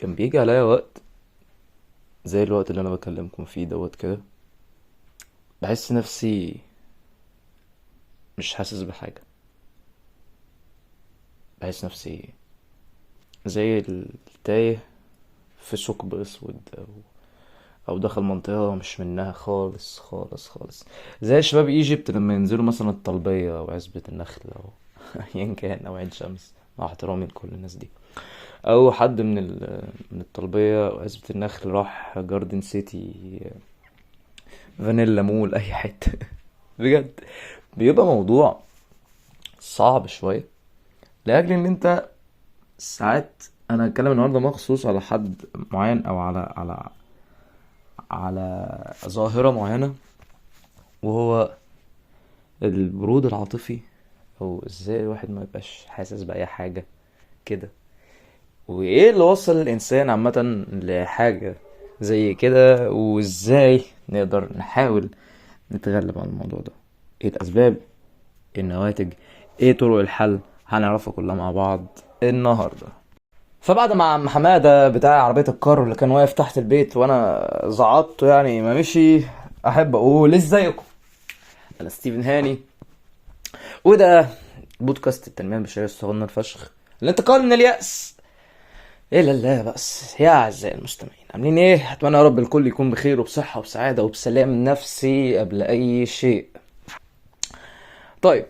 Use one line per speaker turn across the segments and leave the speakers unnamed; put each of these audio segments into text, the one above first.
كان بيجي عليا وقت زي الوقت اللي انا بكلمكم فيه دوت كده، بحس نفسي مش حاسس بحاجة. بحس نفسي زي التايه في ثقب اسود، او دخل منطقة مش منها خالص خالص خالص. زي شباب ايجيبت لما ينزلوا مثلا الطلبية او عزبة النخل او ايا كان، او عين شمس، مع احترامي لكل الناس دي. او حد من الطلبية او عزبة النخل راح جاردن سيتي، فانيلا مول، اي حتة. بجد بيبقى موضوع صعب شوية، لأجل إن أنت ساعات. أنا هتكلم النهاردة مخصوص على حد معين، أو على ظاهرة معينة، وهو البرود العاطفي، أو إزاي الواحد ما يبقاش حاسس بأي حاجة كده، وإيه اللي وصل الإنسان عامة لحاجة زي كده، وإزاي نقدر نحاول نتغلب على الموضوع ده. إيه الأسباب، إيه النواتج، إيه طرق الحل، هنعرفها كلها مع بعض النهارده. فبعد ما عم حماده بتاع عربيه الكار اللي كان واقف تحت البيت وانا زعطته يعني ما مشي، احب اقول ازيكم. انا ستيفن هاني، وده بودكاست التنميه البشريه الصغنن الفشخ، الانتقال من اليأس الى الله. بس يا اعزائي المستمعين، عاملين ايه؟ اتمنى يا رب الكل يكون بخير وبصحه وبسعاده وبسلام نفسي قبل اي شيء. طيب،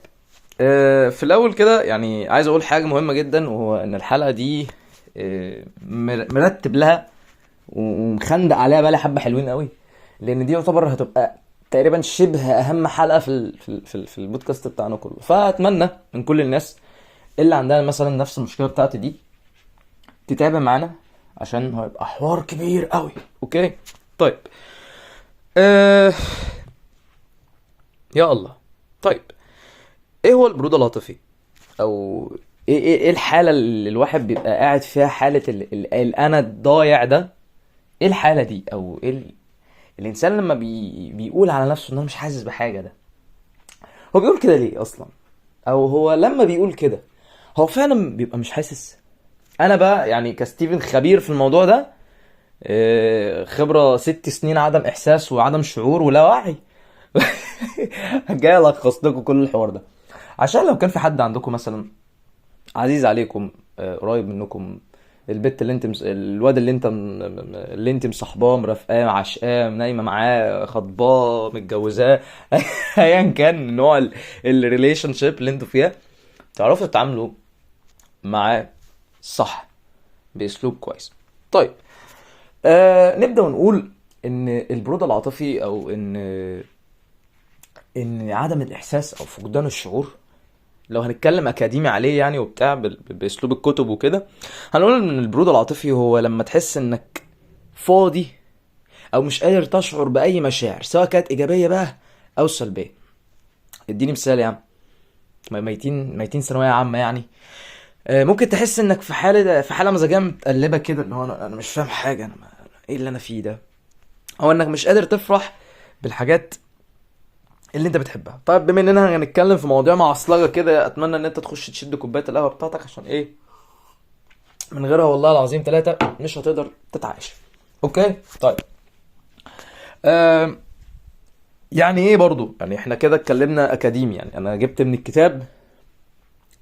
في الاول كده يعني عايز اقول حاجه مهمه جدا، وهو ان الحلقه دي مرتب لها ومخندق عليها بقالي حبه حلوين قوي، لان دي يعتبر هتبقى تقريبا شبه اهم حلقه في البودكاست بتاعنا كله. فاتمنى من كل الناس اللي عندها مثلا نفس المشكله بتاعتي دي تتابع معانا، عشان هيبقى حوار كبير قوي. اوكي؟ طيب، أه... يا الله. طيب، ايه هو البرود العاطفي؟ او إيه الحاله اللي الواحد بيبقى قاعد فيها، حاله الانا الضايع ده؟ ايه الحاله دي، او ايه الانسان لما بيقول على نفسه ان انا مش حاسس بحاجه ده؟ هو بيقول كده ليه اصلا؟ او هو لما بيقول كده هو فعلا بيبقى مش حاسس؟ انا بقى يعني كستيفن خبير في الموضوع ده، خبرة 6 سنين عدم احساس وعدم شعور ولا وعي. جاي الخص لكم كل الحوار ده، عشان لو كان في حد عندكم مثلا عزيز عليكم، قريب منكم، البت اللي انت الواد اللي انت مصاحباه، مرافقاه، عشقاه، نايمه معاه، خطباه، متجوزاه، ايا كان نوع الريليشن شيب اللي انتوا فيها، تعرفوا تتعاملوا معاه صح، باسلوب كويس. طيب، نبدا ونقول ان البرود العاطفي، او ان عدم الاحساس او فقدان الشعور، لو هنتكلم اكاديمي عليه يعني وبتاع باسلوب الكتب وكده، هنقول ان البرود العاطفي هو لما تحس انك فاضي، او مش قادر تشعر باي مشاعر، سواء كانت ايجابيه بقى او سلبيه. اديني مثال يا عم. ميتين ثانويه عامه يعني، ممكن تحس انك في حاله مزاجيه متقلبه كده، اللي هو انا مش فاهم حاجه، ايه اللي انا فيه ده؟ او انك مش قادر تفرح بالحاجات اللي انت بتحبها. طيب، بما اننا هنتكلم في مواضيع معصلجه كده، اتمنى ان انت تخش تشد كوبايه القهوه بتاعتك، عشان ايه؟ من غيرها والله العظيم 3 مش هتقدر تتعايش. اوكي؟ طيب، آه يعني ايه برضو؟ يعني احنا كده اتكلمنا اكاديمي، يعني انا جبت من الكتاب،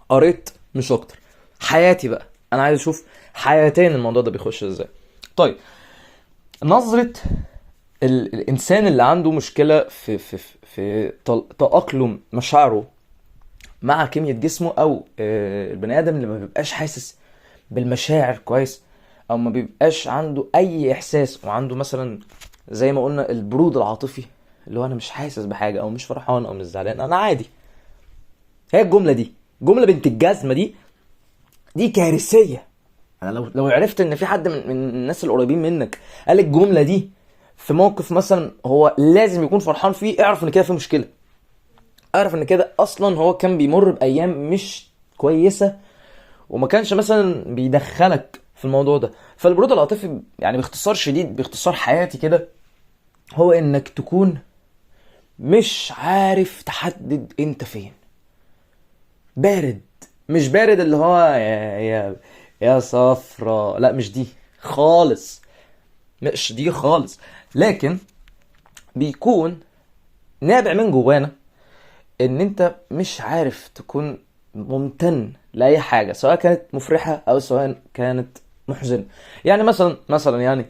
قريت مش اكتر. حياتي بقى، انا عايز اشوف حياتين الموضوع ده بيخش ازاي. طيب، نظرة الانسان اللي عنده مشكلة في تأقلم مشاعره مع كيمياء جسمه، او البني ادم اللي ما بيبقاش حاسس بالمشاعر كويس، او ما بيبقاش عنده اي احساس، وعنده مثلا زي ما قلنا البرود العاطفي، اللي هو انا مش حاسس بحاجه، او مش فرحان، او مش زعلان، انا عادي. هي الجمله دي، جمله بنت الجزمه دي كارثيه. انا لو عرفت ان في حد من الناس القريبين منك قال الجمله دي في موقف مثلا هو لازم يكون فرحان فيه، اعرف ان كده في مشكله. اعرف ان كده اصلا هو كان بيمر بايام مش كويسه، وما كانش مثلا بيدخلك في الموضوع ده. فالبرود العاطفي يعني باختصار شديد، باختصار حياتي كده، هو انك تكون مش عارف تحدد انت فين. بارد. مش بارد اللي هو يا صفرة، لا مش دي. خالص، مش دي خالص. لكن بيكون نابع من جوانا ان انت مش عارف تكون ممتن لاي حاجه، سواء كانت مفرحه او سواء كانت محزنه. يعني مثلا يعني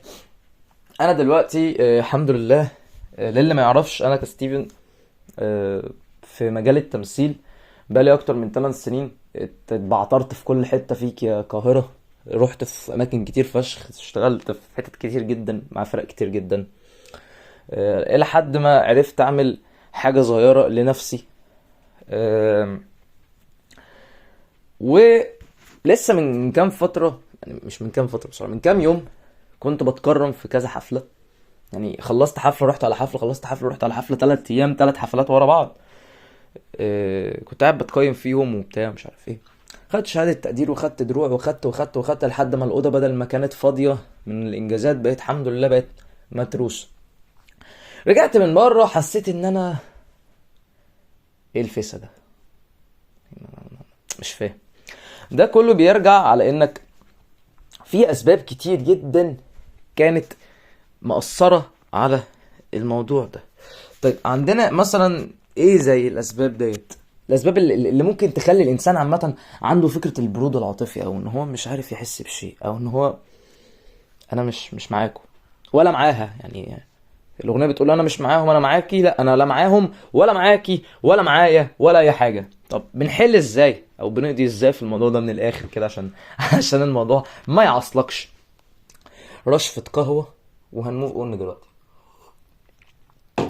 انا دلوقتي الحمد لله، للي ما يعرفش انا كستيفن في مجال التمثيل بقالي اكتر من 8 سنين. اتبعترت في كل حته فيك يا القاهره، رحت في اماكن كتير فشخ، اشتغلت في حتت كتير جدا مع فرق كتير جدا، الى حد ما عرفت اعمل حاجه صغيره لنفسي. آم، ولسه من كام فتره، يعني مش من كام فتره بصراحه، من كام يوم كنت بتكرم في كذا حفله. يعني خلصت حفله رحت على حفله، خلصت حفله رحت على حفله، 3 ايام 3 حفلات ورا بعض. كنت قاعد بتقيم فيهم وبتاع مش عارف ايه. خدت شهاده تقدير وخدت دروع وخدت لحد ما الاوضه بدل ما كانت فاضيه من الانجازات بقت الحمد لله بقت متروسه. رجعت من بره حسيت ان انا ايه الفسا ده، مش فاهم. ده كله بيرجع على انك في اسباب كتير جدا كانت مأثرة على الموضوع ده. طيب عندنا مثلا ايه زي الاسباب ديت؟ الاسباب اللي ممكن تخلي الانسان عامة عنده فكرة البرود العاطفي، او ان هو مش عارف يحس بشيء، او ان هو انا مش معاكم ولا معاها. يعني الاغنيه بتقول انا مش معاهم انا معاكي، لا انا لا معاهم ولا معاكي ولا معايا ولا اي حاجه. طب بنحل ازاي او بنقضي ازاي في الموضوع ده من الاخر كده، عشان عشان الموضوع ما يعصلكش؟ رشفه قهوه وهنموف اون دلوقتي.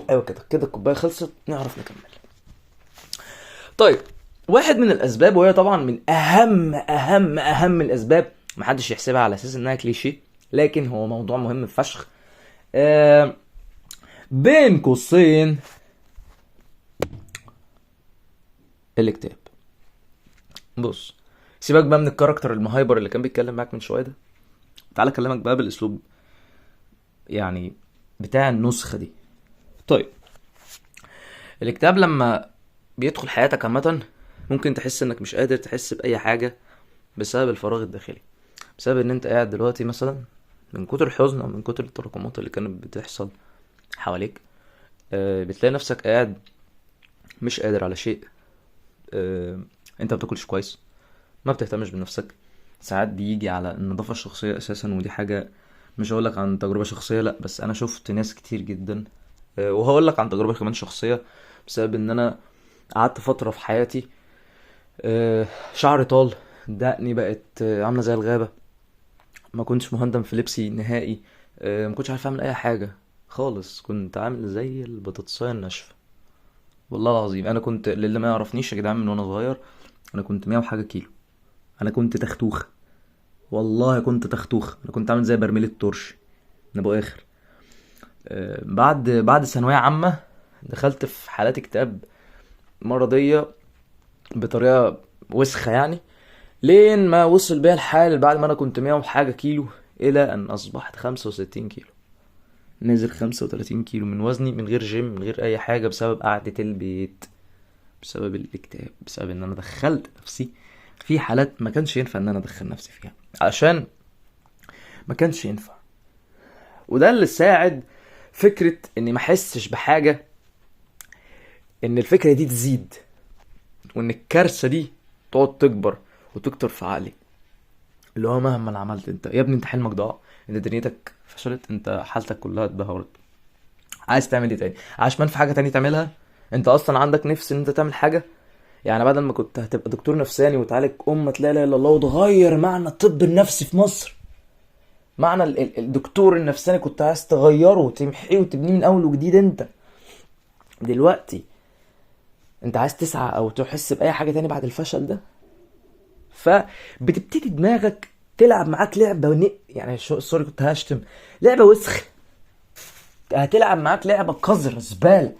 ايوه كده كده الكوبايه خلصت، نعرف نكمل. طيب واحد من الاسباب، وهي طبعا من اهم الاسباب، محدش يحسبها على اساس انها كليشيه، لكن هو موضوع مهم فشخ. بين قوسين الاكتئاب. بص، سيبك بقى من الكاركتر المهايبر اللي كان بيتكلم معاك من شويه ده، تعالى اكلمك بقى بالاسلوب يعني بتاع النسخه دي. طيب الاكتئاب لما بيدخل حياتك عامه ممكن تحس انك مش قادر تحس باي حاجه بسبب الفراغ الداخلي، بسبب ان انت قاعد دلوقتي مثلا من كتر الحزن او من كتر التراكمات اللي كانت بتحصل حواليك، بتلاقي نفسك قاعد مش قادر على شيء. انت بتاكلش كويس، ما بتهتمش بنفسك، ساعات بيجي على النظافة الشخصية اساسا، ودي حاجة مش هقولك عن تجربة شخصية لا، بس انا شفت ناس كتير جدا، وهقولك عن تجربة كمان شخصية، بسبب ان انا قعدت فترة في حياتي شعري طال، دقني بقت عاملة زي الغابة، ما كنتش مهندم في لبسي نهائي، ما كنتش عارف اعمل اي حاجة خالص، كنت عامل زي البطاطساية الناشفة. والله العظيم انا كنت، للي ما يعرفنيش يا جدعان، من وانا صغير انا كنت 100 وحاجة كيلو، انا كنت تختوخ، والله كنت تختوخ، انا كنت عامل زي برميل الترش من ابو اخر. بعد ثانويه عامه دخلت في حالات اكتئاب مرضيه بطريقه وسخه يعني، لين ما وصل بيا الحال بعد ما انا كنت 100 وحاجه كيلو الى ان اصبحت 65 كيلو. نزل 35 كيلو من وزني من غير جيم من غير اي حاجه، بسبب قعده البيت، بسبب الاكتئاب، بسبب ان انا دخلت نفسي في حالات ما كانش ينفع ان انا ادخل نفسي فيها، عشان ما كانش ينفع. وده اللي ساعد فكرة اني ما احسش بحاجة، ان الفكرة دي تزيد، وان الكارثة دي تقعد تكبر وتكتر في عقلي، اللي هو مهما انا عملت، انت يا ابني انت حلمك ضاع، انت دنيتك فشلت، انت حالتك كلها اتدهورت، عايز تعمل ايه تاني؟ عايش في حاجة تاني تعملها؟ انت اصلا عندك نفس ان انت تعمل حاجة؟ يعني بدل ما كنت هتبقى دكتور نفساني وتعالج أمة لا إله إلا الله وتغير معنى الطب النفسي في مصر، معنى الدكتور النفساني كنت عايز تغيره وتمحيه وتبنيه من أول وجديد، انت دلوقتي انت عايز تسعى او تحس بأي حاجة تاني بعد الفشل ده، فبتبتدي دماغك تلعب معاك لعبة يعني سوري كنت هشتم، لعبة وسخ، هتلعب معاك لعبة قذرة زبالة،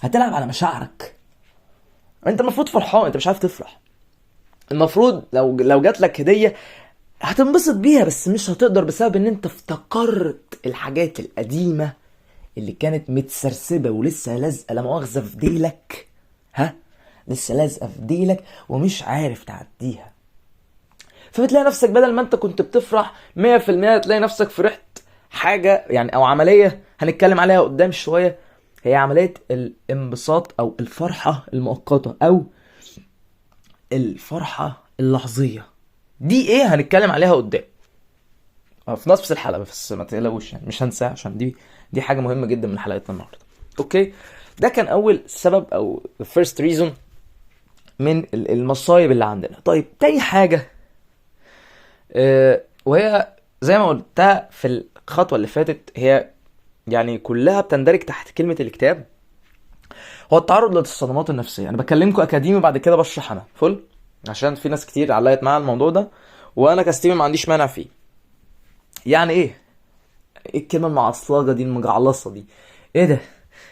هتلعب على مشاعرك. انت المفروض فرحان، انت مش عارف تفرح. المفروض لو جات لك هدية هتنبسط بيها، بس مش هتقدر بسبب ان انت افتكرت الحاجات القديمة اللي كانت متسرسبة ولسه لازقة لا مؤاخذة في ديلك، لسه لازقة في ديلك ومش عارف تعديها. فبتلاقي نفسك بدل ما انت كنت بتفرح 100% تلاقي نفسك فرحت حاجة يعني او عملية هنتكلم عليها قدام شوية، هي عملية الانبساط او الفرحة المؤقتة او الفرحة اللحظية. دي ايه هنتكلم عليها قدام في نصف الحلقة، بس ما تقلقوش يعني مش هنساها عشان دي حاجة مهمة جدا من حلقتنا النهاردة. اوكي، ده كان اول سبب او the first reason من المصايب اللي عندنا. طيب تاني حاجة وهي زي ما قلتها في الخطوة اللي فاتت، هي يعني كلها بتندرج تحت كلمة الاكتئاب، هو التعرض للصدمات النفسية. انا بكلمكم اكاديمي بعد كده بشرح انا فل، عشان في ناس كتير علقت معايا الموضوع ده وانا كستيفن ما عنديش مانع فيه. يعني ايه الكلمة المعصلجة دي المجعلصة دي؟ ايه ده؟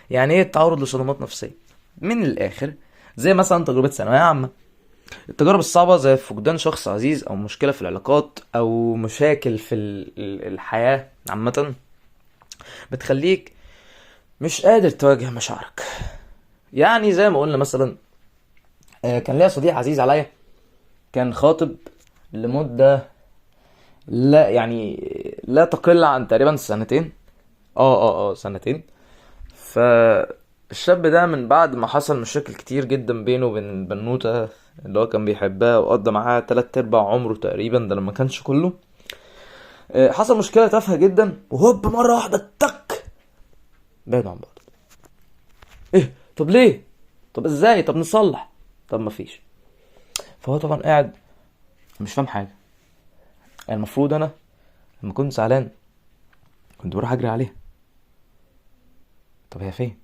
يعني ايه التعرض لصدمات نفسية؟ من الاخر زي مثلا تجربة ثانوية عامة، التجارب الصعبة زي فقدان شخص عزيز او مشكلة في العلاقات او مشاكل في الحياة عامة، بتخليك مش قادر تواجه مشاعرك. يعني زي ما قلنا مثلا كان ليا صديق عزيز عليا كان خاطب لمدة لا يعني لا تقل عن تقريبا سنتين. سنتين. فالشاب ده من بعد ما حصل مشاكل كتير جدا بينه وبين البنوتة اللي هو كان بيحبها وقضى معاها 3/4 عمره تقريبا، ده لما كانش كله، حصل مشكلة تافهة جدا وهوب مرة واحدة تك بعدوا عن بعض. ايه؟ طب ليه؟ طب ازاي؟ طب نصلح؟ طب مفيش. فهو طبعا قاعد مش فاهم حاجة. يعني المفروض انا لما كنت زعلان كنت بروح اجري عليها، طب هي فين؟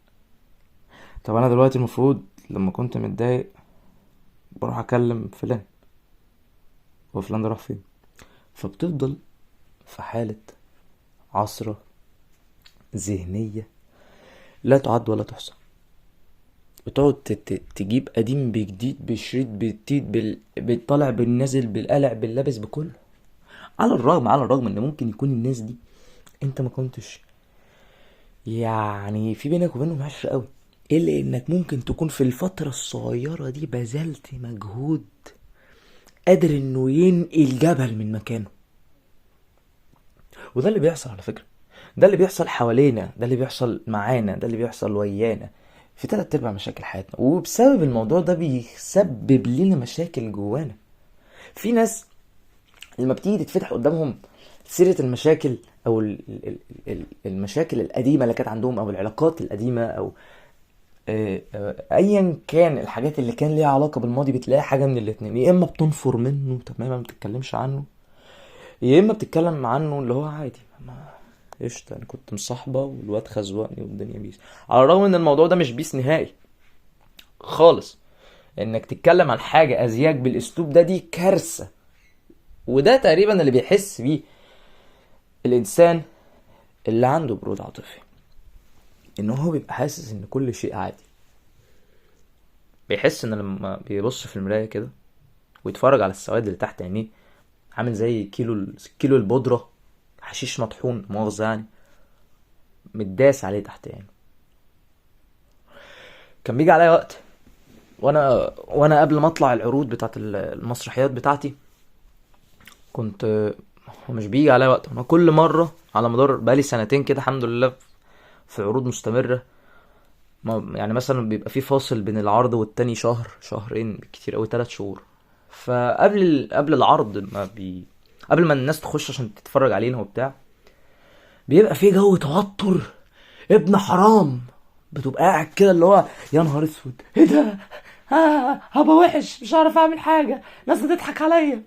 طب انا دلوقتي المفروض لما كنت متضايق بروح اكلم فلان، هو فلان ده راح فين؟ فبتفضل في حالة عصرة ذهنية لا تعد ولا تحصى، بتقعد تجيب قديم بجديد بشريط بجديد بالطالع بالنازل بالقلع باللابس بكله، على الرغم ان ممكن يكون الناس دي انت ما كنتش يعني في بينك وبينهم عشرة قوي، الا انك ممكن تكون في الفترة الصغيرة دي بذلت مجهود قادر انه ينقل جبل من مكانه. وده اللي بيحصل على فكرة، ده اللي بيحصل حوالينا، ده اللي بيحصل معانا، ده اللي بيحصل ويانا في 3/4 مشاكل حياتنا. وبسبب الموضوع ده بيسبب لنا مشاكل جوانا. في ناس لما بتيجي تتفتح قدامهم سيرة المشاكل او المشاكل القديمة اللي كانت عندهم او العلاقات القديمة او ايا كان الحاجات اللي كان ليها علاقة بالماضي، بتلاقي حاجة من الاتنين: يا اما بتنفر منه تماما ما بتتكلمش عنه، يا اما بتتكلم عنه اللي هو عادي قشطة انا كنت مصاحبة والواد خزوقني والدنيا بيس. على الرغم ان الموضوع ده مش بيس نهائي خالص، انك تتكلم عن حاجة ازياك بالاسلوب ده دي كارثة. وده تقريبا اللي بيحس بيه الانسان اللي عنده برود عاطفي، ان هو بيبقى حاسس ان كل شيء عادي. بيحس ان لما بيبص في المراية كده ويتفرج على السواد اللي تحت عينيه عامل زي كيلو البودرة حشيش مطحون مؤاخذة يعني متداس عليه تحت عينه. كان بيجي عليا وقت وانا قبل ما اطلع العروض بتاعت المسرحيات بتاعتي، كنت مش بيجي عليا وقت، انا كل مرة على مدار بقالي سنتين كده الحمد لله في عروض مستمرة، يعني مثلا بيبقى في فاصل بين العرض والتاني شهر شهرين كتير قوي 3 شهور. قبل العرض قبل ما الناس تخش عشان تتفرج علينا وبتاع، بيبقى في جو توتر ابن حرام، بتبقى قاعد كده اللي هو يا نهار اسود ايه ده، هبقى وحش مش عارف اعمل حاجه، ناس بتضحك عليا.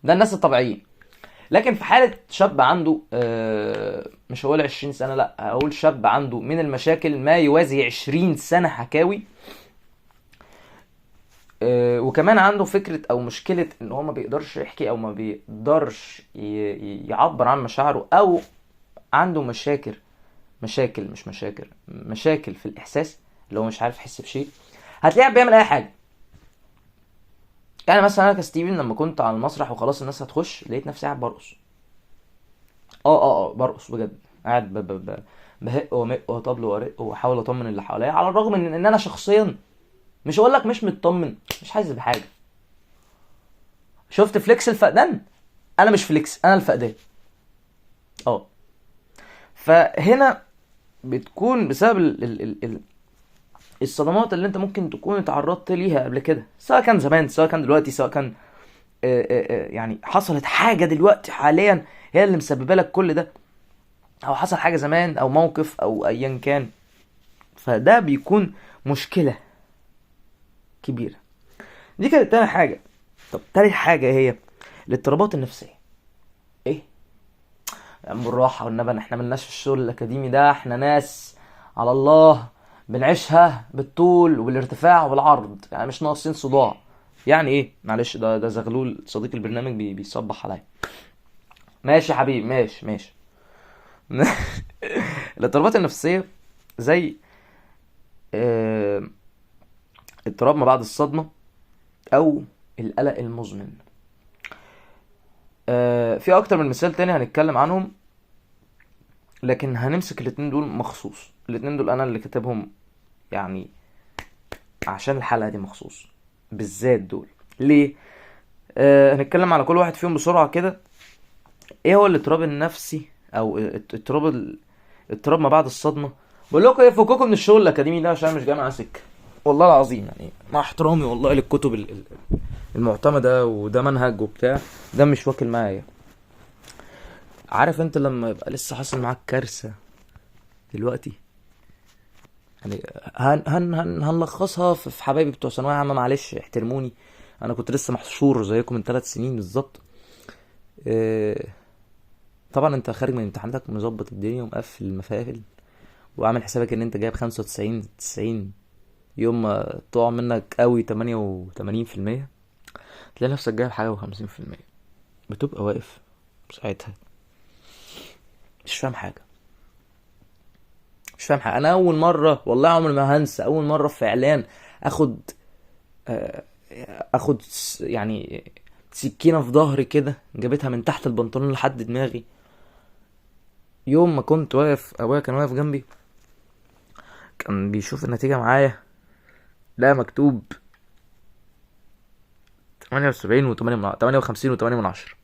ده الناس الطبيعيين. لكن في حاله شاب عنده مش هقول 20 سنه، لا اقول شاب عنده من المشاكل ما يوازي 20 سنه حكاوي، وكمان عنده فكرة او مشكلة ان هو ما بيقدرش يحكي او ما بيقدرش يعبر عن مشاعره، او عنده مشاكل في الاحساس اللي هو مش عارف يحس بشيء، هتلاقيه بيعمل اي حاجة. يعني مثلا انا كستيفن لما كنت على المسرح وخلاص الناس هتخش لقيت نفسي قاعد برقص. برقص بجد، قاعد بهق ومق وطبل وارق واحاول اطمن اللي حواليا، على الرغم من ان انا شخصيا مش هقول لك مش مطمن، مش حاسس بحاجه. شفت فليكس الفقدان؟ انا مش فليكس، انا الفقدان. اه. فهنا بتكون بسبب الصدمات اللي انت ممكن تكون اتعرضت ليها قبل كده، سواء كان زمان سواء كان دلوقتي، سواء كان يعني حصلت حاجة دلوقتي حاليا هي اللي مسببه لك كل ده، او حصل حاجة زمان او موقف او ايا كان. فده بيكون مشكلة كبيرة. دي كانت تاني حاجة. طب تالت حاجة هي الاضطرابات النفسية. ايه يا عم بالراحة والنبي، احنا ملناش في الشغل الأكاديمي ده، احنا ناس على الله بنعيشها بالطول وبالارتفاع وبالعرض، يعني مش ناقصين صداع. يعني ايه؟ معلش، ده زغلول صديق البرنامج بيصبح عليا. ماشي يا حبيبي، ماشي. الاضطرابات النفسية زي اه، اضطراب ما بعد الصدمة او القلق المزمن. في اكتر من مثال تاني هنتكلم عنهم، لكن هنمسك الاتنين دول مخصوص. الاتنين دول انا اللي كاتبهم يعني عشان الحلقة دي مخصوص، بالذات دول. ليه؟ هنتكلم على كل واحد فيهم بسرعة كده. ايه هو الاضطراب النفسي او اضطراب ما بعد الصدمة؟ بقول لكم ايه، فكوكم من الشغل الاكاديمي ده عشان مش جاي معاه سكة والله العظيم. يعني مع احترامي والله للكتب المعتمدة وده منهج وبتاع، ده مش واكل معايا. عارف انت لما يبقى لسه حاصل معاك كارثة دلوقتي، يعني هنلخصها في حبايبي بتوع ثانويه عامه، معلش احترموني، انا كنت لسه محشور زيكم من 3 سنين بالظبط. اه، طبعا انت خارج من امتحاناتك مظبط الدنيا ومقفل المفاهل وعامل حسابك ان انت جايب 95 90، يوم ما تقع منك قوي 88%، تلاقي نفسك جايب حاجه و50%. بتبقى واقف ساعتها مش فاهم حاجه، مش فاهم حاجه. انا اول مره والله عمري ما هنسى، اول مره فعليا اخد يعني سكينة في ظهري كده، جابتها من تحت البنطلون لحد دماغي. يوم ما كنت واقف، ابويا كان واقف جنبي، كان بيشوف النتيجة معايا، لا مكتوب 78 و 58 و 8 من 10.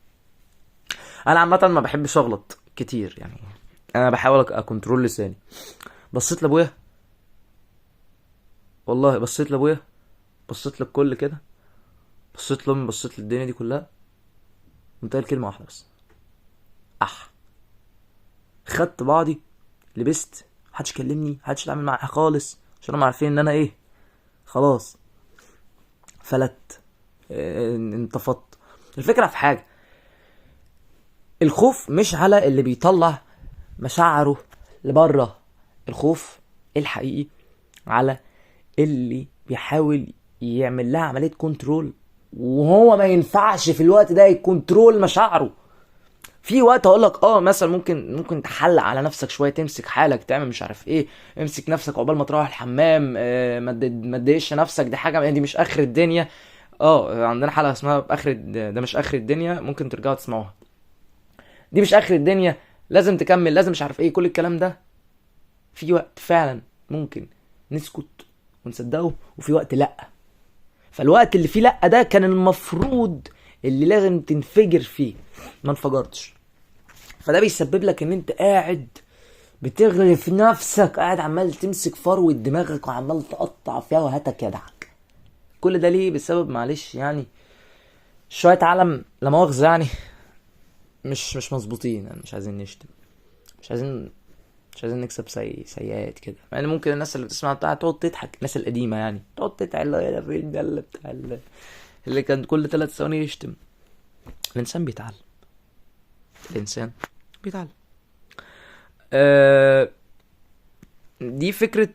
انا عامة ما بحبش اغلط كتير، يعني انا بحاول اكنترول لساني. بصيت لابويا، والله بصيت لابويا، بصيت للكل كده، بصيت لامي، بصيت للدنيا دي كلها، قلت لها كلمة واحدة بس: اح. خدت بعضي، لبست، محدش كلمني، محدش اتعامل معايا خالص، عشان هم عارفين ان انا ايه، خلاص فلت، انتفضت. الفكرة في حاجة، الخوف مش على اللي بيطلع مشاعره لبره، الخوف الحقيقي على اللي بيحاول يعمل لها عملية كنترول، وهو ما ينفعش في الوقت ده يكنترول مشاعره. في وقت اقول لك مثلا ممكن تحلق على نفسك شويه، تمسك حالك، تعمل مش عارف ايه، امسك نفسك عقبال ما تروح الحمام، ما تضايقش نفسك، دي حاجه، دي مش اخر الدنيا. عندنا حلقه اسمها باخر ده مش اخر الدنيا، ممكن ترجعوا تسمعوها. دي مش اخر الدنيا، لازم تكمل، لازم مش عارف ايه، كل الكلام ده. في وقت فعلا ممكن نسكت ونصدقه، وفي وقت لا. فالوقت اللي فيه لا ده كان المفروض اللي لازم تنفجر فيه، ما انفجرتش. فده بيسبب لك ان انت قاعد بتغرف نفسك، قاعد عمال تمسك فروة دماغك وعمال تقطع فيها وهاتك يدعك. كل ده ليه؟ بسبب معلش يعني شوية عالم لا مؤاخذة، يعني مش مظبوطين. يعني مش عايزين نشتم، مش عايزين نكسب سيئات كده. يعني ممكن الناس اللي بتسمع بتاع تقعد تضحك، الناس القديمة يعني تقعد تضحك، لا فين ده اللي بتاع اللي كان كل 3 ثواني يشتم. الانسان بيتعلم، الانسان بيتعلم. أه، دي فكرة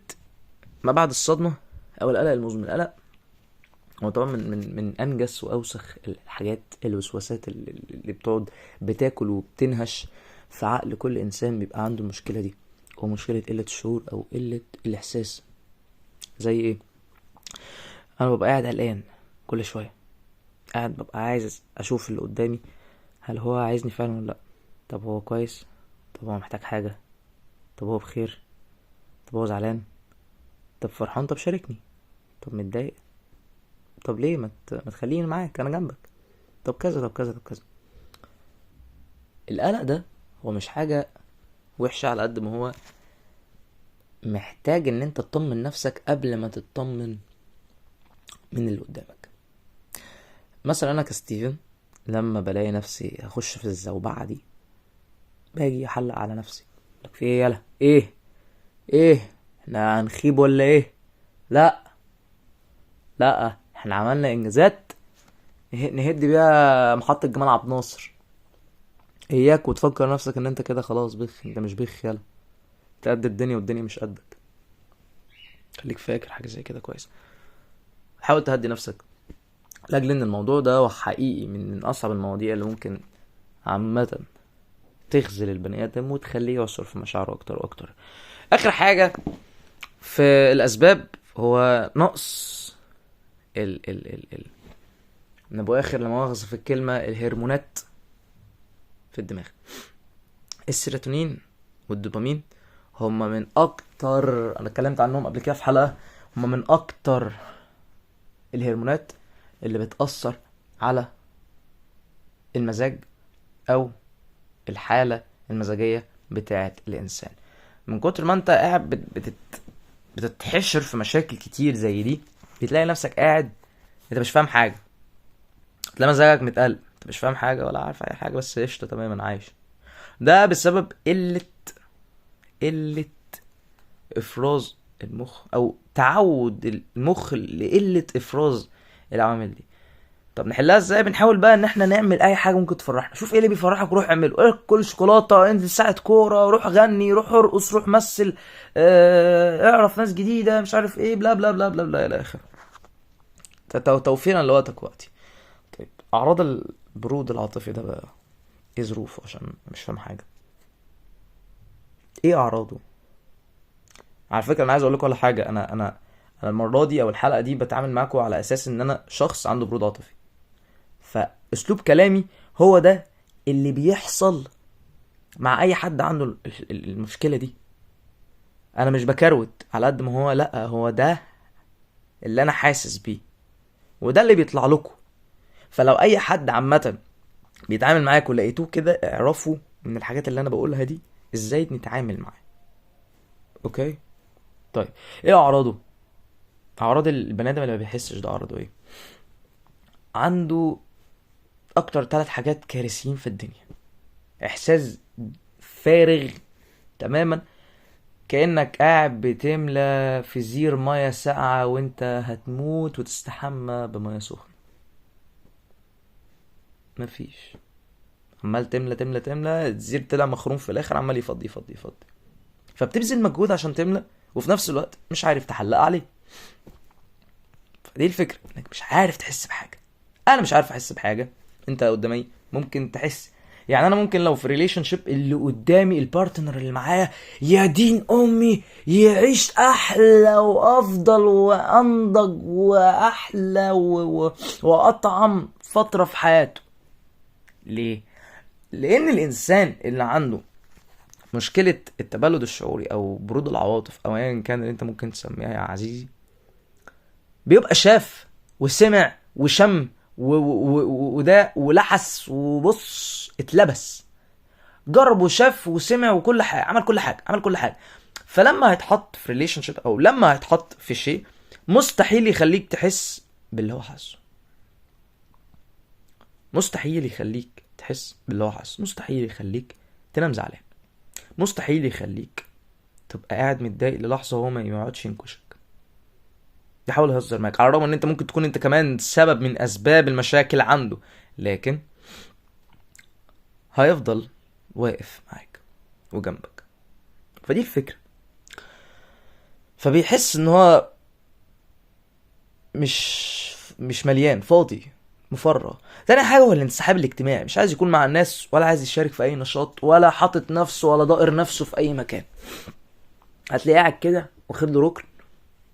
ما بعد الصدمة او القلق المزمن. القلق هو طبعا من انجس واوسخ الحاجات، الوسواسات اللي بتقعد بتاكل وبتنهش في عقل كل انسان بيبقى عنده المشكلة دي، هو مشكلة قلة الشعور او قلة الاحساس. زي ايه؟ انا ببقى قاعد قلقان كل شوية، قاعد ببقى عايز اشوف اللي قدامي، هل هو عايزني فعلا ولا لا؟ طب هو كويس؟ طب هو محتاج حاجة؟ طب هو بخير؟ طب هو زعلان؟ طب فرحان؟ طب شاركني. طب متضايق؟ طب ليه ما تخليني معاك، انا جنبك. طب كذا طب كذا طب كذا. القلق ده هو مش حاجة وحشة على قد ما هو محتاج ان انت تطمن نفسك قبل ما تطمن من اللي قدامك. مثلا انا كستيفن لما بلاقي نفسي هخش في الزوبعة دي باجي احلق على نفسي، لك في ايه يلا، ايه احنا هنخيب ولا ايه؟ لا لا، احنا عملنا انجازات نهد بيها محطة جمال عبد الناصر. اياك وتفكر نفسك ان انت كده خلاص بخ، انت مش بخ يلا، انت قد الدنيا والدنيا مش قدك. خليك فاكر حاجة زي كده كويس. حاول تهدي نفسك، لاجل ان الموضوع ده هو حقيقي من اصعب المواضيع اللي ممكن عامة تخذل البني ادم وتخليه يعصر في مشاعره اكتر واكتر. اخر حاجة في الاسباب هو نقص ال من ابو اخر لما مؤاخذة في الكلمة الهرمونات في الدماغ. السيروتونين والدوبامين هما من اكتر، انا اتكلمت عنهم قبل كده في حلقة، هما من اكتر الهرمونات اللي بتأثر على المزاج او الحالة المزاجية بتاعة الانسان. من كتر ما انت قاعد بتتحشر في مشاكل كتير زي دي، بتلاقي نفسك قاعد انت مش فاهم حاجة، تلاقي مزاجك متقلب، انت مش فاهم حاجة ولا عارف اي حاجة، بس قشطة تماما عايش. ده بسبب قلة افراز المخ او تعود المخ لقلة افراز العوامل دي. طب نحلها ازاي؟ بنحاول بقى ان احنا نعمل اي حاجه ممكن تفرحنا. شوف ايه اللي بيفرحك روح اعمله، كل شوكولاته، انزل ساعه كوره، روح غني، روح ارقص، روح مثل، اعرف ناس جديده، مش عارف ايه، بلا بلا بلا بلا بلا الى اخره. توفيرا لوقتك وقتي. طيب اعراض البرود العاطفي ده بقى ايه ظروفه؟ عشان مش فاهم حاجه. ايه اعراضه؟ على فكره انا عايز اقول لكم على حاجه. انا المره دي او الحلقه دي بتعامل معاكم على اساس ان انا شخص عنده برود عاطفي، فاسلوب كلامي هو ده اللي بيحصل مع اي حد عنده المشكله دي. انا مش بكروت على قد ما هو، لا هو ده اللي انا حاسس بيه وده اللي بيطلع لكم. فلو اي حد عامه بيتعامل معاكم لقيتوه كده، اعرفوا من الحاجات اللي انا بقولها دي ازاي نتعامل معاه. اوكي طيب ايه اعراضه؟ اعراض البني ادم اللي ما بيحسش ده اعراضه ايه؟ عنده اكتر 3 حاجات كارثيين في الدنيا. احساس فارغ تماما، كأنك قاعد بتملى في زير مية ساقعة وانت هتموت وتستحمى بمية سخنة. مفيش، عمال تملى تملى تملى، الزير طلع مخروم في الاخر، عمال يفضي يفضي يفضي. فبتبذل مجهود عشان تملى وفي نفس الوقت مش عارف تحلق عليه. فدي الفكرة، انك مش عارف تحس بحاجة. انا مش عارف احس بحاجة، انت قدامي ممكن تحس. يعني انا ممكن لو في ريليشن شيب اللي قدامي البارتنر اللي معايا يا دين امي يعيش احلى وافضل وانضج واحلى واطعم فترة في حياته. ليه؟ لان الانسان اللي عنده مشكلة التبلد الشعوري او برود العواطف او ايا كان اللي انت ممكن تسميها يا عزيزي، بيبقى شاف وسمع وشم وده ولحس وبص اتلبس، جرب وشاف وسمع وكل حاجه، عمل كل حاجه. فلما هيتحط في ريليشن شيب او لما هيتحط في شيء، مستحيل يخليك تحس باللي هو حاسه. مستحيل يخليك تحس باللي هو حاسه. مستحيل يخليك تنام زعلان. مستحيل يخليك تبقى قاعد متضايق للحظه وهو ما يقعدش ينكشك، يحاول يهزر معاك، على الرغم ان انت ممكن تكون انت كمان سبب من اسباب المشاكل عنده، لكن هيفضل واقف معاك وجنبك. فدي الفكرة. فبيحس ان هو مش مليان، فاضي، مفرغ. تاني حاجة هو الانسحاب الاجتماعي، مش عايز يكون مع الناس ولا عايز يشارك في اي نشاط ولا حاطط نفسه ولا ضائر نفسه في اي مكان. هتلاقيه قاعد كده واخد له ركن،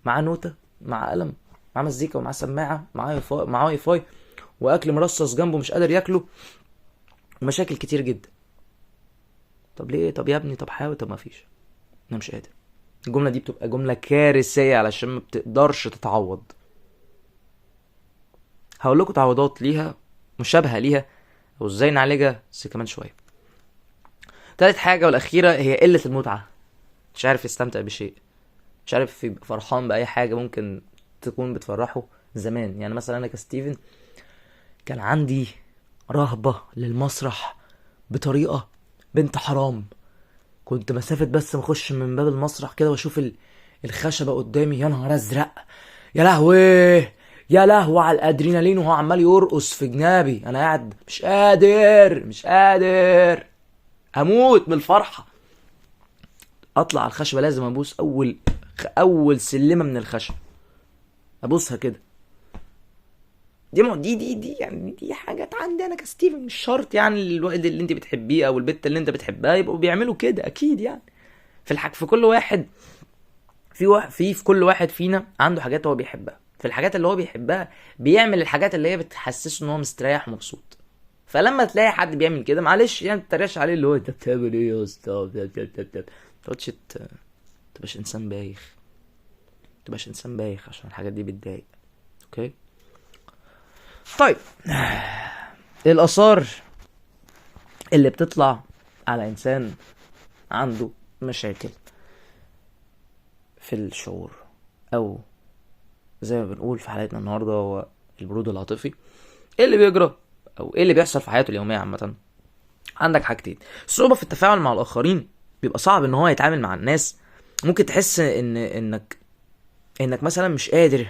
معاه نوتة، معاه قلم، معاه مزيكا ومعاه سماعة، معاه واي فاي واكل مرصص جنبه مش قادر ياكله، ومشاكل كتير جدا. طب ليه؟ طب يا ابني، طب حاول، طب ما فيش، انا مش قادر. الجملة دي بتبقى جملة كارثية علشان ما بتقدرش تتعوض. هقول لكم تعويضات ليها مشابهة ليها او ازاي نعالجها بس كمان شوية. تالت حاجة والاخيرة هي قلة المتعة. مش عارف يستمتع بشيء، مش عارف يبقى فرحان بأي حاجة ممكن تكون بتفرحه زمان. يعني مثلا انا كستيفن كان عندي رهبة للمسرح بطريقة بنت حرام. كنت مسافة بس مخش من باب المسرح كده واشوف الخشبة قدامي، يا نهار ازرق، يا لهوي، يا لهوي على الادرينالين وهو عمال يرقص في جنابي. انا قاعد مش قادر هموت من الفرحة. اطلع على الخشبة لازم ابوس اول سلمة من الخشبة، ابوسها كده. دي يعني دي حاجات عندي انا كستيفن. مش شرط يعني الواد اللي انت بتحبيه او البت اللي انت بتحبها يبقوا بيعملوا كده، اكيد يعني. في كل واحد في كل واحد فينا عنده حاجات هو بيحبها. في الحاجات اللي هو بيحبها بيعمل الحاجات اللي هي بتحسسه ان هو مستريح ومبسوط. فلما تلاقي حد بيعمل كده معلش يعني تتريقش عليه، اللي هو انت بتعمل ايه يا اسطى، تقعدش تبقاش انسان بايخ عشان الحاجات دي بتضايق. اوكي طيب، الآثار اللي بتطلع على إنسان عنده مشاكل في الشعور، أو زي ما بنقول في حلقتنا النهاردة هو البرود العاطفي. إيه اللي بيجرى أو إيه اللي بيحصل في حياته اليومية عامة؟ عندك حاجتين: صعوبة في التفاعل مع الآخرين، بيبقى صعب إن هو يتعامل مع الناس. ممكن تحس إنك مثلا مش قادر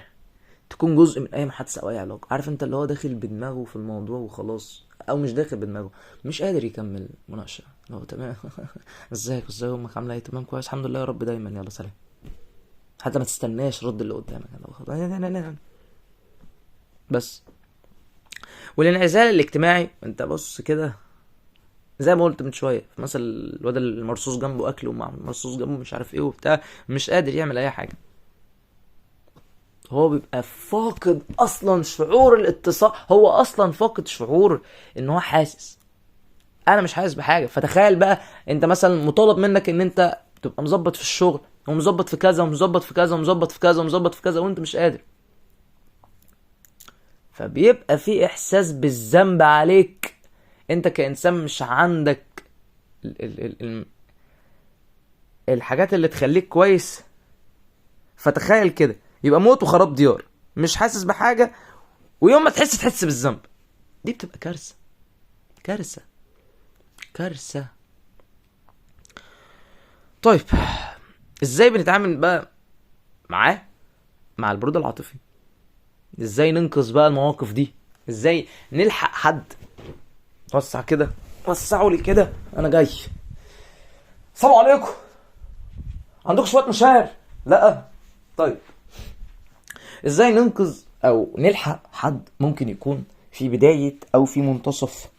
تكون جزء من اي محادثه او اي علاقه. عارف انت اللي هو داخل بدماغه في الموضوع وخلاص، او مش داخل بدماغه، مش قادر يكمل مناقشه. هو تمام ازيك امك عامله ايه؟ تمام كويس الحمد لله يا رب دايما، يلا سلام. حتى ما تستناش رد اللي قدامك بس. والانعزال الاجتماعي، انت بص كده زي ما قلت من شويه، مثلا الواد المرصوص جنبه اكل ومرصوص جنبه مش عارف ايه وبتاع، مش قادر يعمل اي حاجه. هو بيبقى فاقد اصلا شعور الاتصال، هو اصلا فاقد شعور ان هو حاسس. انا مش حاسس بحاجه. فتخيل بقى انت مثلا مطالب منك ان انت تبقى مظبط في الشغل ومظبط في كذا ومظبط في كذا ومظبط في كذا ومظبط في كذا وانت مش قادر. فبيبقى في احساس بالذنب عليك انت كانسان، مش عندك الحاجات اللي تخليك كويس. فتخيل كده، يبقى موت وخراب ديار، مش حاسس بحاجة، ويوم ما تحس بالذنب. دي بتبقى كارثة. طيب ازاي بنتعامل بقى مع البرود العاطفي؟ ازاي ننقذ بقى المواقف دي؟ ازاي نلحق حد؟ وسعوا لي كده، انا جاي. السلام عليكم، عندكم شوية مشاعر؟ لا. طيب ازاي ننقذ او نلحق حد ممكن يكون في بداية او في منتصف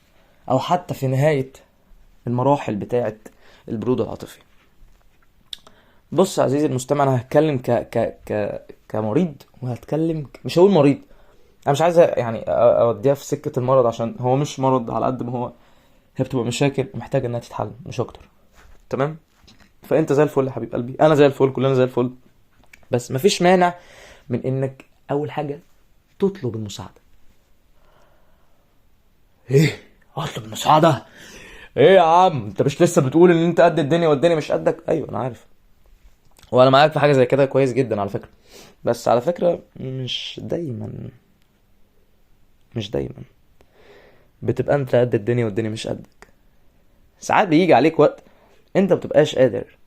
او حتى في نهاية المراحل بتاعة البرود العاطفي؟ بص عزيزي المستمع، انا هتكلم كمريض، وهتكلم مش هقول مريض، انا مش عايز يعني اوديها في سكة المرض، عشان هو مش مرض على قد ما هي بتبقى مشاكل محتاجة انها تتحل مش اكتر. تمام؟ فانت زي الفل يا حبيب قلبي، انا زي الفل، كلنا زي الفل. بس مفيش مانع من انك اول حاجة تطلب المساعدة. ايه اطلب المساعدة؟ ايه يا عم، انت مش لسه بتقول ان انت قد الدنيا والدنيا مش قدك؟ ايوه انا عارف، وانا معاك في حاجة زي كده كويس جدا على فكرة. بس على فكرة مش دايما بتبقى انت قد الدنيا والدنيا مش قدك. ساعات بيجي عليك وقت انت بتبقاش قادر.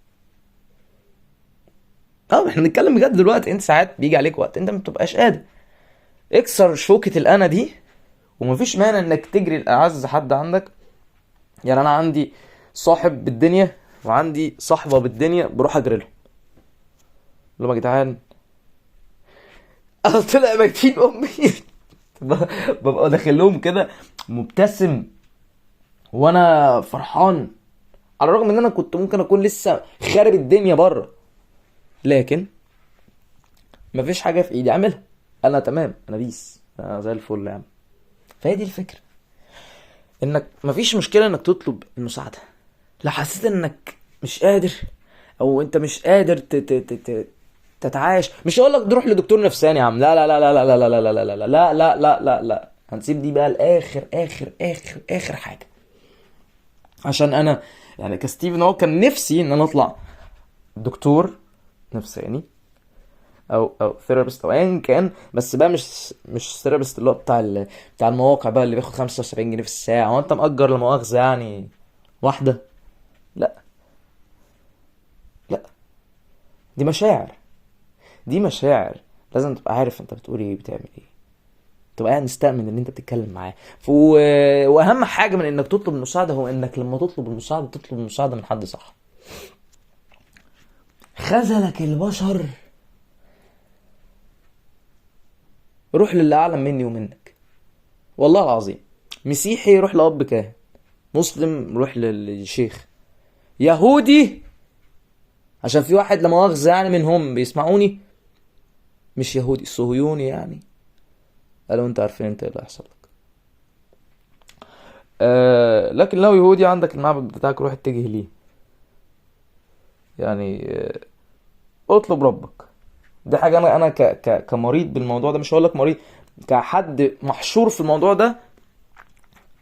احنا بنتكلم بجد دلوقتي. انت ساعات بيجي عليك وقت انت ما بتبقاش قادر. اكسر شوكة الانا دي، ومفيش مانع انك تجري الاعز حد عندك. يعني انا عندي صاحب بالدنيا وعندي صاحبة بالدنيا، بروح اجري لهم يا جدعان انا طلع مكتين امي ببقى داخل لهم كده مبتسم وانا فرحان، على الرغم ان انا كنت ممكن اكون لسه خارب الدنيا بره، لكن مفيش حاجة في ايدي اعملها. انا تمام، انا بيس، انا زي الفل يعني. فهي دي الفكرة، انك مفيش مشكلة انك تطلب المساعدة. لو حسيت انك مش قادر او انت مش قادر تتعايش، مش هقولك تروح لدكتور نفساني يا عم، لا لا لا لا لا لا لا لا لا لا لا لا لا لا لا. هنسيب دي بقى الاخر اخر اخر اخر حاجه. عشان انا يعني كستيفن هو كان نفسي ان انا اطلع دكتور نفساني او ثيرابيست او ايا كان، بس بقى مش ثيرابيست اللي هو بتاع المواقع بقى اللي بياخد 75 جنيه في الساعه، وانت مأجر لمؤاخذه يعني واحده. لا لا، دي مشاعر، دي مشاعر، لازم تبقى عارف انت بتقول ايه، بتعمل ايه، تبقى قاعد مستأمن ان انت بتتكلم معاه. واهم حاجه من انك تطلب المساعده هو انك لما تطلب المساعده تطلب المساعده من حد صح. خذلك البشر، روح للي اعلم مني ومنك. والله العظيم، مسيحي روح لأب كاهن، مسلم روح للشيخ، يهودي عشان في واحد لا مؤاخذة يعني منهم بيسمعوني مش يهودي، صهيوني يعني، قالوا انت عارفين انت ايه اللي هيحصل لك. لكن لو يهودي عندك المعبد بتاعك روح اتجه ليه يعني. اطلب ربك. دي حاجة انا كمريض بالموضوع ده، مش هقول لك مريض، كحد محشور في الموضوع ده،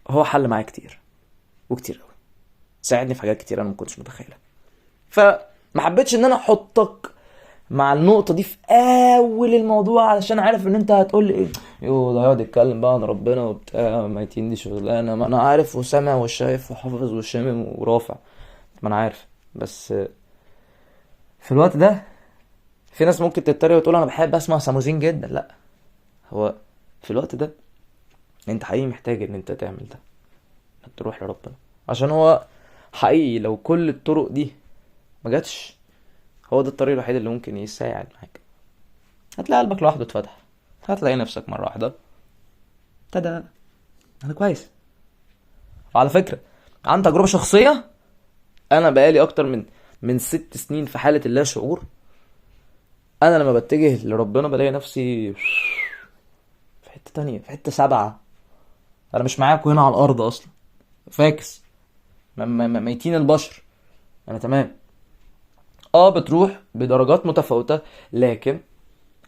هو حل معايا كتير وكتير قوي، ساعدني في حاجات كتير انا ما كنتش متخيلها. فما حبيتش ان انا احطك مع النقطة دي في اول الموضوع، علشان عارف ان انت هتقول لي ايه، يو ده يقعد يتكلم بقى عن ربنا وبتاع ميتين، دي شغلانة، ما انا عارف وسامع وشايف وحافظ وشامم ورافع، ما انا عارف. بس في الوقت ده في ناس ممكن تتريق وتقول انا بحب اسمع ساموزين جدا. لا، هو في الوقت ده انت حقيقي محتاج ان انت تعمل ده، انك تروح لربنا، عشان هو حقيقي لو كل الطرق دي ما جاتش، هو ده الطريق الوحيد اللي ممكن يساعد معاك. هتلاقي قلبك لوحده اتفتح، هتلاقي نفسك مرة واحدة ابتدى انا كويس. وعلى فكرة عن تجربة شخصية، انا بقالي اكتر من 6 سنين في حالة اللا شعور. انا لما بتجه لربنا بلاقي نفسي في حتة تانية، في حتة سبعة. انا مش معاكم هنا على الارض اصلا، فاكس ميتين البشر، انا تمام. بتروح بدرجات متفاوتة، لكن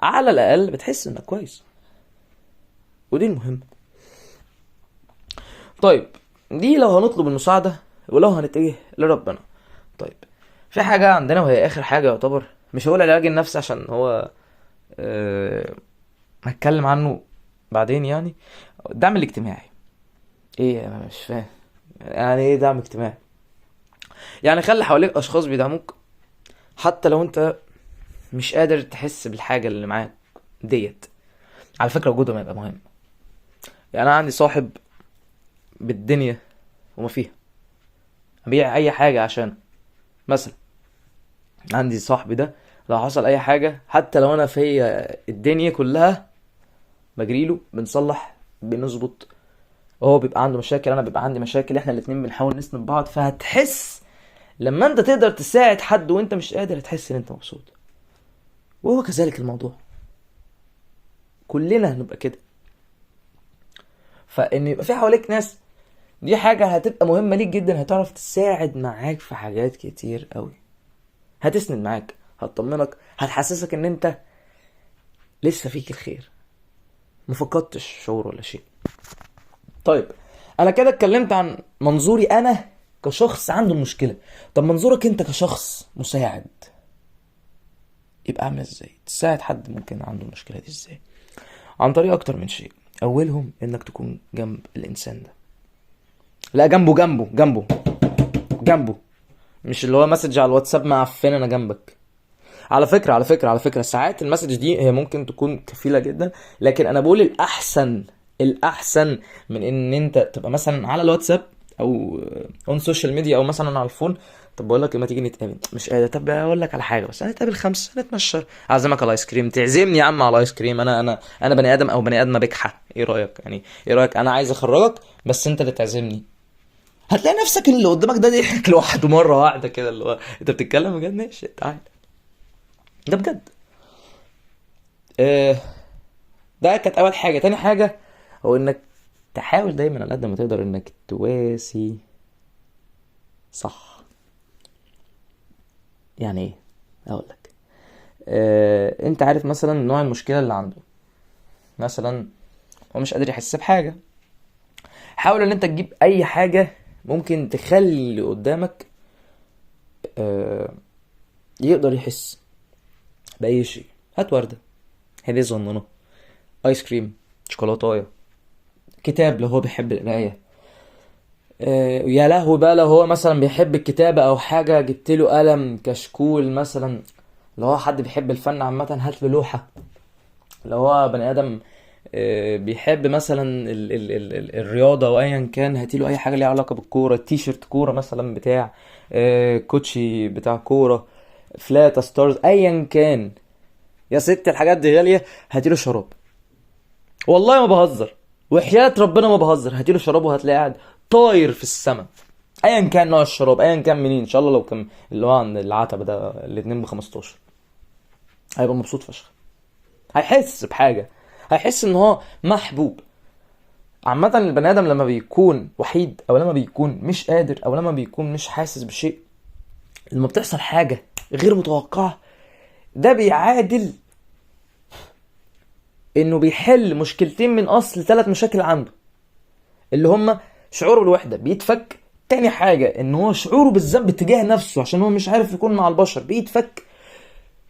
على الاقل بتحس انك كويس، ودي المهم. طيب دي لو هنطلب المساعدة ولو هنتجه لربنا. طيب في حاجة عندنا وهي آخر حاجة يعتبر، مش هقول العلاج النفسي عشان هو هتكلم عنه بعدين يعني. الدعم الاجتماعي. ايه انا مش فاهم يعني ايه دعم اجتماعي؟ يعني خلي حواليك اشخاص بيدعموك حتى لو انت مش قادر تحس بالحاجة اللي معاك ديت. على فكرة وجودهم هيبقى مهم. يعني انا عندي صاحب بالدنيا وما فيها ابيع اي حاجة عشان، مثلا عندي صاحبي ده لو حصل اي حاجة حتى لو انا في الدنيا كلها بجريله، بنصلح بنظبط. هو بيبقى عنده مشاكل، انا بيبقى عندي مشاكل، احنا الاتنين بنحاول نسند بعض. فهتحس لما انت تقدر تساعد حد وانت مش قادر، هتحس ان انت مبسوط. وهو كذلك الموضوع، كلنا هنبقى كده. فان يبقى في حواليك ناس، دي حاجة هتبقى مهمة ليك جدا، هتعرف تساعد معاك في حاجات كتير قوي، هتسند معاك، هتطمنك، هتحسسك ان انت لسه فيك الخير، مفقدتش شعور ولا شيء. طيب انا كده اتكلمت عن منظوري انا كشخص عنده المشكلة. طب منظورك انت كشخص مساعد يبقى عامل ازاي؟ تساعد حد ممكن عنده المشكلة دي ازاي؟ عن طريق اكتر من شيء. اولهم انك تكون جنب الانسان ده. لا، جنبه جنبه جنبه جنبه، مش اللي هو مسج على الواتساب معفن انا جنبك. على فكرة ساعات المسج دي هي ممكن تكون كفيلة جدا، لكن انا بقول الاحسن من ان انت تبقى مثلا على الواتساب او اون سوشيال ميديا او مثلا على الفون. طب بقول لك ما تيجي نتقابل، مش قادر، طب اقول لك على حاجه، بس هنتقابل 5 نتمشى، اعزمك على ايس كريم، تعزمني يا عم على ايس كريم. انا بني ادم او بني ادمه بجحه، ايه رايك يعني؟ ايه رايك انا عايز اخرجك بس انت اللي تعزمني؟ هتلاقي نفسك اللي قدامك ده ضحك لوحده مره واحده كده، اللي هو انت بتتكلم بجد، ماشي تعال، ده بجد. آه، ده كانت اول حاجه. تاني حاجه هو انك تحاول دايما على قد ما تقدر انك تواسي صح. يعني ايه؟ اقول لك. انت عارف مثلا نوع المشكله اللي عنده، مثلا هو مش قادر يحس بحاجة. حاول ان انت تجيب اي حاجة ممكن تخلي اللي قدامك يقدر يحس بأي شيء. هات وردة، هدية صغننة، ايس كريم، شوكولاتايه، كتاب لو هو بيحب القراية. يا لهوي بقى لو هو مثلا بيحب الكتابة او حاجة، جبت له قلم، كشكول مثلا. لو هو حد بيحب الفن عامة هات له لوحة. لو هو بني ادم بيحب مثلا الرياضة او ايا كان، هاتيله اي حاجة ليها علاقة بالكورة، تي شيرت كورة مثلا بتاع كوتشي بتاع كورة، فلاتا ستارز، ايا كان. يا ست الحاجات دي غالية. هاتيله شراب، والله ما بهزر، وحياة ربنا ما بهزر. هاتيله شراب وهتلاقيه قاعد طاير في السماء. ايا كان نوع الشراب، ايا كان منين، ان شاء الله لو كان اللي هو عند العتبة ده الاتنين ب15، هيبقى مبسوط فشخ. هيحس بحاجة، هيحس ان هو محبوب. عامة البني ادم لما بيكون وحيد، او لما بيكون مش قادر، او لما بيكون مش حاسس بشيء، لما بتحصل حاجة غير متوقعة، ده بيعادل انه بيحل مشكلتين من اصل 3 مشاكل عنده، اللي هما شعوره بالوحدة بيتفك. تاني حاجة ان هو شعوره بالذنب تجاه نفسه عشان هو مش عارف يكون مع البشر بيتفك.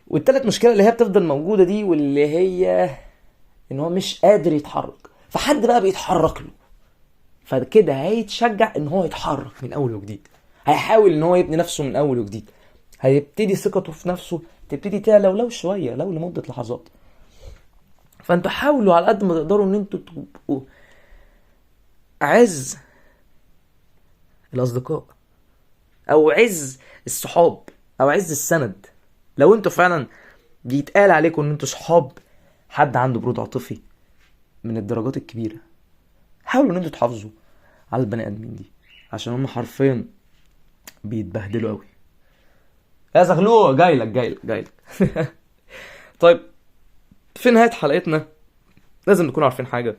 والتالت مشكلة اللي هي بتفضل موجودة دي، واللي هي ان هو مش قادر يتحرك، فحد بقى بيتحرك له، فكده هيتشجع ان هو يتحرك من اول وجديد. هيحاول ان هو يبني نفسه من اول وجديد. هيبتدي ثقته في نفسه تبتدي تعلى، ولو شوية، لو لمدة لحظات. فانتوا حاولوا على قد ما تقدروا ان انتوا تبقوا عز الاصدقاء، او عز الصحاب، او عز السند. لو انتوا فعلا بيتقال عليكم ان انتوا صحاب حد عنده برود عاطفي من الدرجات الكبيرة، حاولوا ان انتوا تحافظوا على البني ادمين دي، عشان هم حرفيا بيتبهدلوا قوي. يا زغلوه جايلك. طيب، في نهاية حلقتنا لازم نكون عارفين حاجة.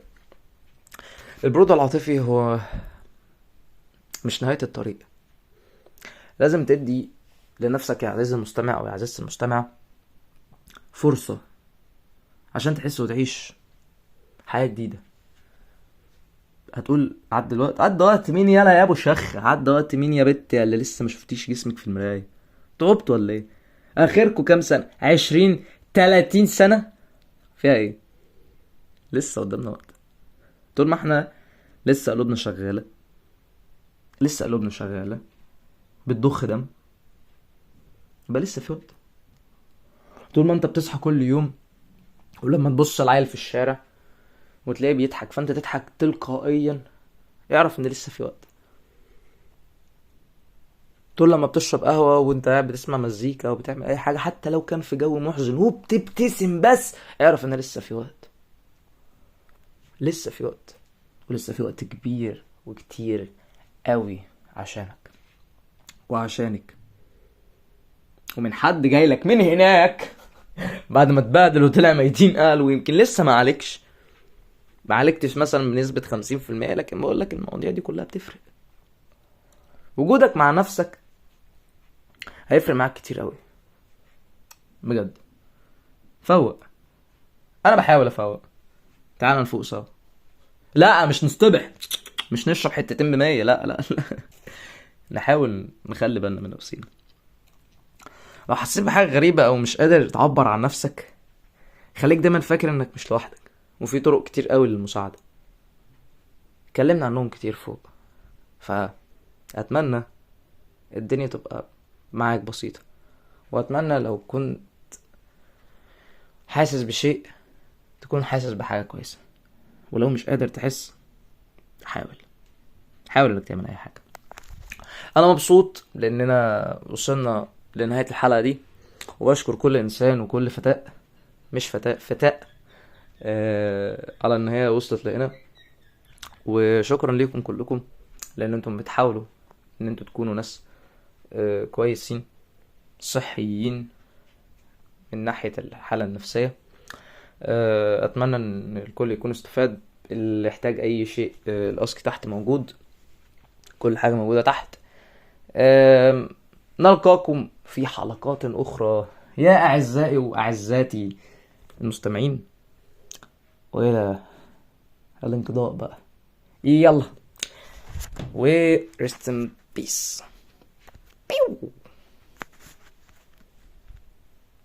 البرود العاطفي هو مش نهاية الطريق. لازم تدي لنفسك يا عزيزي المستمع او يا عزيزتي المستمع فرصة عشان تحس وتعيش حياة جديدة. هتقول عدى وقت مين يالا يا ابو شخ؟ عدى وقت مين يا بت اللي لسه ما شفتيش جسمك في المراية؟ تعبت ولا ايه؟ اخركم كام سنة؟ 20 30 سنة؟ فيها ايه؟ لسه قدامنا وقت. طول ما احنا لسه قلوبنا شغالة بتضخ دم، يبقى لسه في وقت. طول ما انت بتصحى كل يوم، ولما تبص العيل في الشارع وتلاقيه بيضحك فانت تضحك تلقائيا، اعرف ان لسه في وقت. طول لما بتشرب قهوة وانت قاعد بتسمع مزيكا وبتعمل اي حاجة، حتى لو كان في جو محزن وبتبتسم بس، اعرف ان لسه في وقت. لسه في وقت، ولسه في وقت كبير وكتير قوي عشانك وعشانك، ومن حد جايلك من هناك بعد ما تبادل وطلع ميتين قال، ويمكن لسه ما عالجتش مثلا بنسبة 50%، لكن بقول لك المواضيع دي كلها بتفرق. وجودك مع نفسك هيفرق معاك كتير قوي بجد. فوق. انا بحاول افوق. تعال نفوق سوا. لا مش نصطبح، مش نشرب حتتين ب100، لا. نحاول نخلي بالنا من نفسينا. لو حسيت بحاجة غريبة او مش قادر تعبر عن نفسك، خليك دايما فاكر انك مش لوحدك، وفي طرق كتير قوي للمساعدة اتكلمنا عنهم كتير فوق. فأتمنى الدنيا تبقى معاك بسيطة، وأتمنى لو كنت حاسس بشيء تكون حاسس بحاجة كويسة. ولو مش قادر تحس، حاول انك تعمل اي حاجة. انا مبسوط لاننا وصلنا لنهاية الحلقة دي، واشكر كل انسان وكل فتاة، مش فتاة على ان هي وصلت لهنا. وشكرا ليكم كلكم، لان انتم بتحاولوا ان انتم تكونوا ناس كويسين صحيين من ناحية الحالة النفسية. اتمنى ان الكل يكون استفاد. اللي يحتاج اي شيء الاسك تحت موجود، كل حاجة موجودة تحت. نلقاكم في حلقات اخرى يا اعزائي واعزاتي المستمعين، والى الانقضاء بقى. يلا و rest in peace.